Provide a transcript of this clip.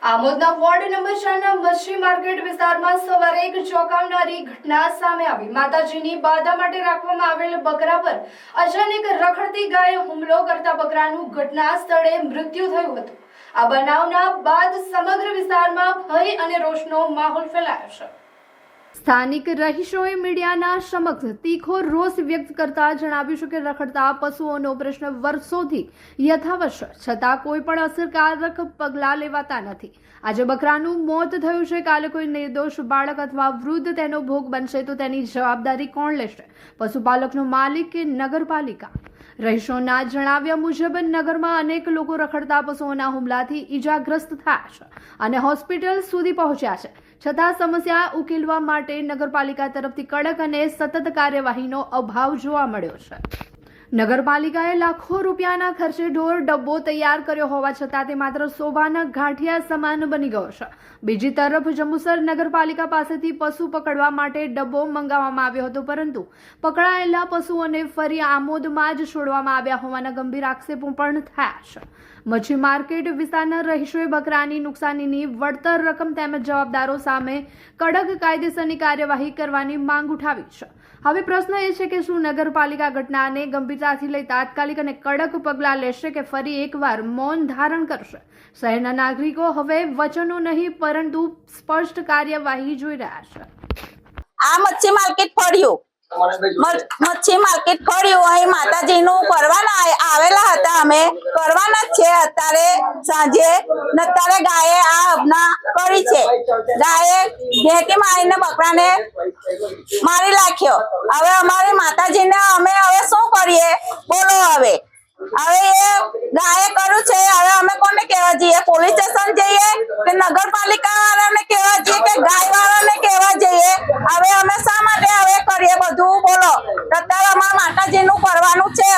આમોદના ward number 4 ના મચ્છી market વિસ્તારમાં સવારે એક ચોંકાવનારી ઘટના સામે આવી। માતાજીની બાધા માટે રાખવામાં આવેલ બકરા પર અચાનક રખડતી ગાયે હુમલો કરતા બકરાનું ઘટના સ્થળે મૃત્યુ થયું હતું। આ બનાવના બાદ સમગ્ર વિસ્તારમાં ભય અને રોષનો માહોલ ફેલાયો છે। સ્થાનિક રહીશોએ મીડિયાના સમક્ષ તીખો રોષ વ્યક્ત કરતા જણાવ્યું છે કે રખડતા પશુઓનો પ્રશ્ન વર્ષોથી યથાવત છે, છતાં કોઈ પણ અસરકારક પગલાં લેવાતા નથી। આજે બકરાનું મોત થયું છે, કાલે કોઈ નિર્દોષ બાળક અથવા વૃદ્ધ તેનો ભોગ બનશે તો તેની જવાબદારી કોણ લેશે? પશુપાલકનો માલિક કે નગરપાલિકા? રહીશોના જણાવ્યા મુજબ નગરમાં અનેક લોકો રખડતા પશુઓના હુમલાથી ઈજાગ્રસ્ત થયા છે અને હોસ્પિટલ સુધી પહોંચ્યા છે, છતાં સમસ્યા ઉકેલવા માટે નગરપાલિકા તરફથી કડક અને સતત કાર્યવાહીનો અભાવ જોવા મળ્યો છે। નગરપાલિકાએ લાખો રૂપિયાના ખર્ચે ઢોર ડબ્બો તૈયાર કર્યો હોવા છતાં તે માત્ર શોભાના ગાંઠિયા સમાન બની ગયો છે। બીજી તરફ જંબુસર નગરપાલિકા પાસેથી પશુ પકડવા માટે ડબ્બો મંગાવવામાં આવ્યો હતો, પરંતુ પકડાયેલા પશુઓને ફરી આમોદમાં જ છોડવામાં આવ્યા હોવાના ગંભીર આક્ષેપો પણ થયા છે। મચ્છી માર્કેટ વિસ્તારના રહીશોએ બકરાની નુકસાનીની વળતર રકમ તેમજ જવાબદારો સામે કડક કાયદેસરની કાર્યવાહી કરવાની માંગ ઉઠાવી છે। હવે પ્રશ્ન એ છે કે શું નગરપાલિકા ઘટનાને ગંભીરતાથી લઈ તાત્કાલિક અને કડક પગલાં લેશે કે ફરી એકવાર મૌન ધારણ કરશે? શહેરના નાગરિકો હવે વચનો નહીં પરંતુ સ્પષ્ટ કાર્યવાહી જોઈ રહ્યા છે। આ મચ્છી માર્કેટ ફળ્યું મચ્છી માર્કેટ ફળ્યું અહીં માતાજીનું કરવાના આવેલા હતા, અમે કરવાના જ છે અત્યારે સાંજે। અત્યારે ગાયે આ અબના કરી છે, ગાયે ભેટી મારીને બકરાને મારી નાખ્યો। હવે અમારી માતાજીને અમે હવે શું કરીએ બોલો? હવે એ ગાયે કર્યું છે, હવે અમે કોને કહેવા જઈએ? પોલીસ સ્ટેશન જઈએ કે નગરપાલિકા વાળાને કહેવા જઈએ કે ગાય વાળાને કહેવા જઈએ? હવે અમે શા માટે હવે કરીએ બધું બોલો? અત્યારે અમારા માતાજીનું કરવાનું છે।